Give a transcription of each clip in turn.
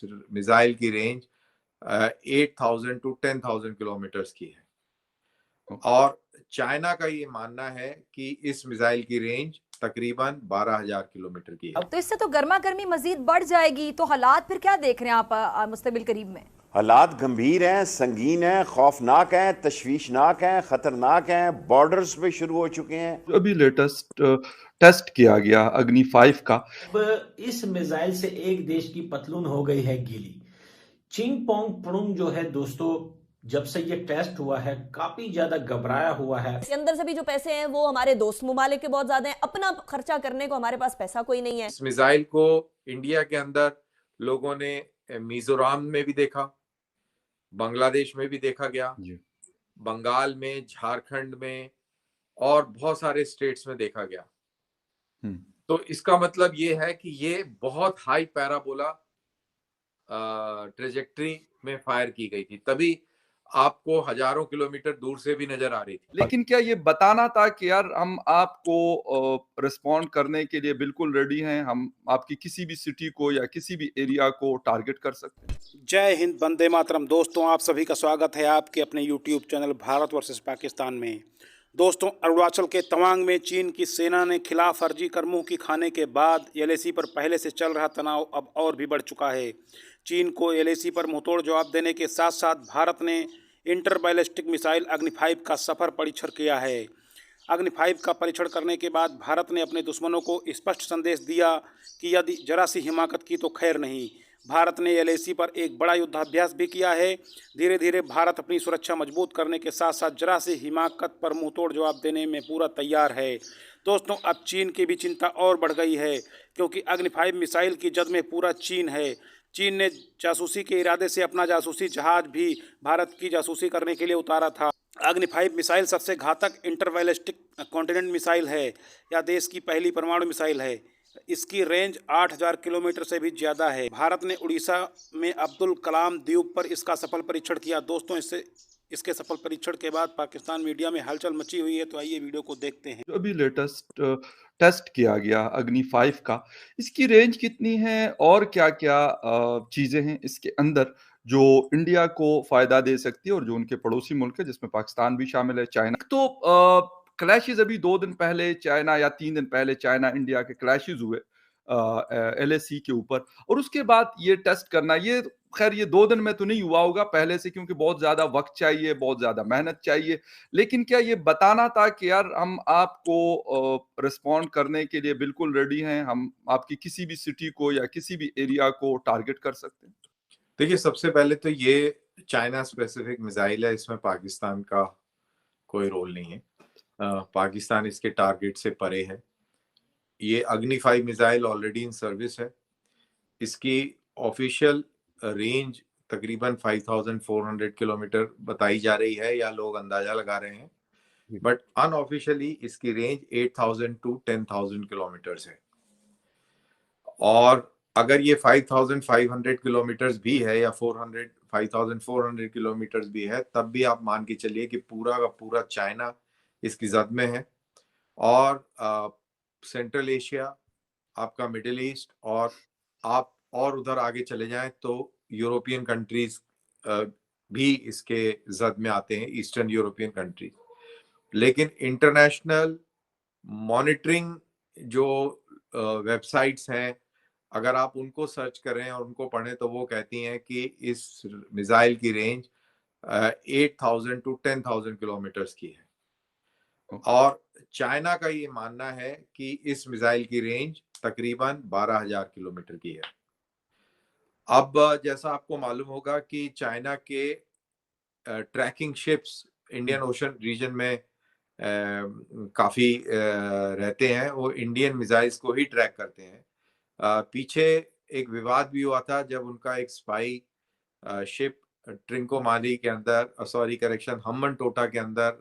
Missile की range 8,000 to 10,000 kilometres की है और चाइना का ये मानना है कि इस मिसाइल की रेंज तकरीबन 12,000 किलोमीटर की है। अब तो इससे तो गर्मा गर्मी मजीद बढ़ जाएगी, तो हालात फिर क्या देख रहे हैं आप मुस्तकबिल करीब में? हालात गंभीर हैं, संगीन हैं, खौफनाक हैं, तशवीशनाक हैं, खतरनाक हैं, बॉर्डर्स पे शुरू हो चुके हैं। अभी लेटेस्ट टेस्ट किया गया अग्नि 5 का। अब इस मिसाइल से एक देश की पतलून हो गई है गीली। चिंगपोंग प्रुंग जो है दोस्तों, जब से ये टेस्ट हुआ है काफी ज्यादा घबराया हुआ है। इसके अंदर से भी जो पैसे हैं वो हमारे दोस्त ममालिक के बहुत ज्यादा हैं, अपना खर्चा करने को हमारे पास पैसा कोई नहीं है। इस मिसाइल को इंडिया के अंदर लोगों ने मिजोरम में भी देखा, बांग्लादेश में भी देखा गया, बंगाल में, झारखंड में और बहुत सारे स्टेट्स में देखा गया। तो इसका मतलब ये है कि ये बहुत हाई पैराबोला ट्रेजेक्ट्री में फायर की गई थी, तभी आपको हजारों किलोमीटर दूर से भी नजर आ रही थी। लेकिन क्या ये बताना था कि यार हम आपको रिस्पॉन्ड करने के लिए बिल्कुल रेडी हैं, हम आपकी किसी भी सिटी को या किसी भी एरिया को टारगेट कर सकते हैं। जय हिंद, वंदे मातरम। दोस्तों, आप सभी का स्वागत है आपके अपने YouTube channel Bharat versus Pakistan में। दोस्तों, अरुणाचल के तवांग में चीन की सेना ने खिलाफ फर्जी कर्मों की खाने के बाद एलएसी पर पहले से चल रहा तनाव अब और भी बढ़ चुका है। चीन को एलएसी पर मुंहतोड़ जवाब देने के साथ साथ भारत ने इंटर बैलिस्टिक मिसाइल अग्नि 5 का सफल परीक्षण किया है। अग्नि 5 का परीक्षण करने के बाद भारत ने अपने दुश्मनों को स्पष्ट संदेश दिया कि यदि जरा सी हिमाकत की तो खैर नहीं। भारत ने एलएसी पर एक बड़ा युद्धाभ्यास भी किया है। धीरे धीरे भारत अपनी सुरक्षा मजबूत करने के साथ साथ जरा सी हिमाकत पर मुंहतोड़ जवाब देने में पूरा तैयार है। दोस्तों, अब चीन की भी चिंता और बढ़ गई है, क्योंकि अग्नि 5 मिसाइल की जद में पूरा चीन है। चीन ने जासूसी के इरादे से अपना जासूसी जहाज भी भारत की जासूसी करने के लिए उतारा था। अग्नि 5 मिसाइल सबसे घातक इंटरबैलिस्टिक कॉन्टिनेंट मिसाइल है या देश की पहली परमाणु मिसाइल है। इसकी रेंज 8,000 किलोमीटर से भी ज़्यादा है। भारत ने उड़ीसा में अब्दुल कलाम द्वीप पर इसका सफल परीक्षण किया। दोस्तों, इसके सफल परीक्षण के बाद पाकिस्तान मीडिया में हलचल मची हुई है, तो आइए वीडियो को देखते हैं। अभी लेटेस्ट टेस्ट किया गया अग्नि 5 का, इसकी रेंज कितनी है और क्या क्या चीजें हैं इसके अंदर जो इंडिया को फायदा दे सकती है और जो उनके पड़ोसी मुल्क है जिसमें पाकिस्तान भी शामिल है, चाइना। तो क्लैशेस अभी 2 दिन पहले चाइना या 3 दिन पहले चाइना इंडिया के क्लैशेस हुए एलएसी के ऊपर, और उसके बाद ये टेस्ट करना, ये खैर ये 2 दिन में तो नहीं हुआ होगा पहले से, क्योंकि बहुत ज्यादा वक्त चाहिए, बहुत ज्यादा मेहनत चाहिए। लेकिन क्या ये बताना था कि यार हम आपको रिस्पॉन्ड करने के लिए बिल्कुल रेडी हैं, हम आपकी किसी भी सिटी को या किसी भी एरिया को टारगेट कर सकते हैं? देखिए, सबसे पहले तो ये चाइना स्पेसिफिक मिसाइल है, इसमें पाकिस्तान का कोई रोल नहीं है। पाकिस्तान इसके टारगेट से परे है। ये अग्नि 5 मिसाइल ऑलरेडी इन सर्विस है। इसकी ऑफिशियल रेंज तकरीबन 5,400 किलोमीटर बताई जा रही है या लोग अंदाजा लगा रहे हैं, बट अनऑफिशियली इसकी रेंज 8,000 to 10,000 किलोमीटर्स है। और अगर ये 5,500 किलोमीटर्स भी है या 5,400 किलोमीटर्स भी है, तब भी आप मान के चलिए कि पूरा का पूरा चाइना इसकी जद में है। और सेंट्रल एशिया, आपका मिडिल ईस्ट, और आप और उधर आगे चले जाएं तो यूरोपियन कंट्रीज भी इसके जद में आते हैं, ईस्टर्न यूरोपियन कंट्रीज। लेकिन इंटरनेशनल मॉनिटरिंग जो वेबसाइट्स हैं, अगर आप उनको सर्च करें और उनको पढ़ें तो वो कहती हैं कि इस मिसाइल की रेंज 8,000 to 10,000 किलोमीटर्स की है और चाइना का ये मानना है कि इस मिसाइल की रेंज तकरीबन 12,000 किलोमीटर की है। अब जैसा आपको मालूम होगा कि चाइना के tracking ships Indian Ocean region में काफी रहते हैं, वो इंडियन मिसाइल्स को ही ट्रैक करते हैं। पीछे एक विवाद भी हुआ था जब उनका एक स्पाई शिप ट्रिंकोमाली के अंदर, सॉरी करेक्शन, हम्बन टोटा के अंदर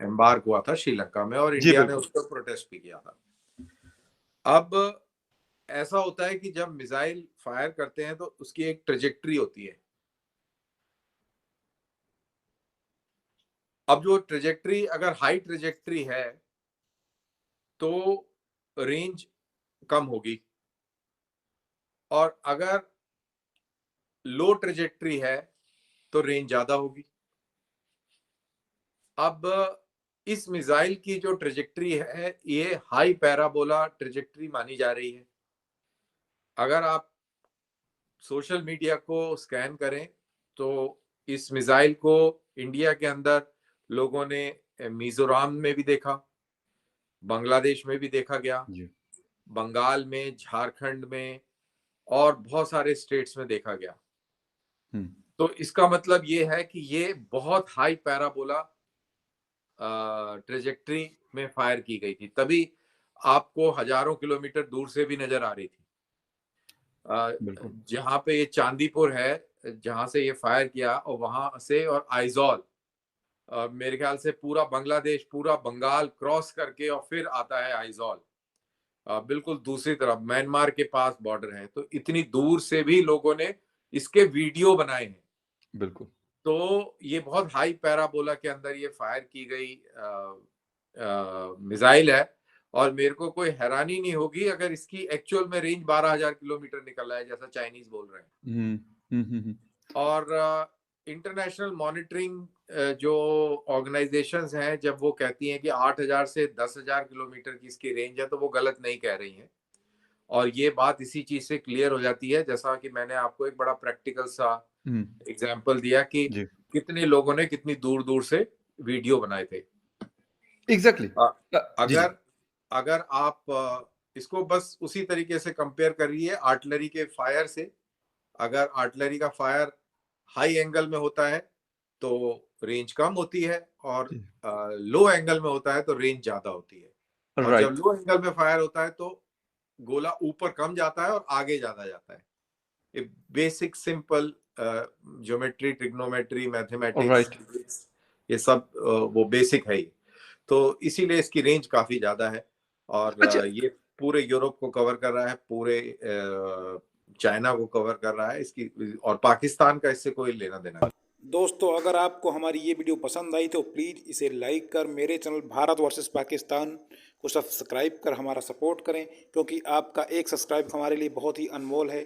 एम्बार्क हुआ था श्रीलंका में, और इंडिया ने उस पर प्रोटेस्ट भी किया था। अब ऐसा होता है कि जब मिसाइल फायर करते हैं तो उसकी एक ट्रेजेक्ट्री होती है। अब जो ट्रेजेक्ट्री अगर हाई ट्रेजेक्ट्री है तो रेंज कम होगी, और अगर लो ट्रेजेक्ट्री है तो रेंज ज्यादा होगी। अब इस मिसाइल की जो ट्रेजेक्ट्री है ये हाई पैराबोला ट्रेजेक्ट्री मानी जा रही है। अगर आप सोशल मीडिया को स्कैन करें तो इस मिसाइल को इंडिया के अंदर लोगों ने मिजोरम में भी देखा, बांग्लादेश में भी देखा गया, जी। बंगाल में, झारखंड में और बहुत सारे स्टेट्स में देखा गया। तो इसका मतलब ये है कि ये बहुत हाई पैराबोला ट्रेजेक्ट्री में फायर की गई थी, तभी आपको हजारों किलोमीटर दूर से भी नजर आ रही थी। बिल्कुल। जहां पे ये चांदीपुर है, जहां से ये फायर किया, और वहां से और आइजॉल मेरे ख्याल से पूरा बांग्लादेश, पूरा बंगाल क्रॉस करके और फिर आता है आइजॉल, बिल्कुल दूसरी तरफ म्यांमार के पास बॉर्डर है। तो इतनी दूर से भी लोगों ने इसके वीडियो बनाए हैं। बिल्कुल। तो ये बहुत हाई पैराबोला के अंदर ये फायर की गई मिसाइल है, और मेरे को कोई हैरानी नहीं होगी अगर इसकी एक्चुअल में रेंज 12,000 किलोमीटर निकल रहा है, जैसा चाइनीज बोल रहे हैं। और इंटरनेशनल मॉनिटरिंग जो ऑर्गेनाइजेशंस हैं, जब वो कहती हैं कि 8,000 से 10,000 किलोमीटर की इसकी रेंज है, तो वो गलत नहीं कह रही हैं। और ये बात इसी चीज से क्लियर हो जाती है, जैसा कि मैंने आपको एक बड़ा प्रैक्टिकल सा एग्जाम्पल दिया कि जी। कितने लोगों ने कितनी दूर दूर से वीडियो बनाए थे। एग्जैक्टली। अगर आप इसको बस उसी तरीके से कंपेयर करिए आर्टिलरी के फायर से। अगर आर्टिलरी का फायर हाई एंगल में होता है तो रेंज कम होती है, और लो एंगल में होता है तो रेंज ज्यादा होती है। और जब राइट। लो एंगल में फायर होता है तो गोला ऊपर कम जाता है और आगे ज्यादा जाता है। ये basic simple geometry, trigonometry, mathematics, ये सब वो बेसिक है ही। तो इसीलिए इसकी रेंज काफी ज्यादा है, और अच्छा। ये पूरे यूरोप को कवर कर रहा है, पूरे चाइना को कवर कर रहा है इसकी, और पाकिस्तान का इससे कोई लेना देना नहीं। दोस्तों, अगर आपको हमारी ये वीडियो पसंद आई तो प्लीज़ इसे लाइक कर मेरे चैनल भारत वर्सेस पाकिस्तान को सब्सक्राइब कर हमारा सपोर्ट करें, क्योंकि आपका एक सब्सक्राइब हमारे लिए बहुत ही अनमोल है।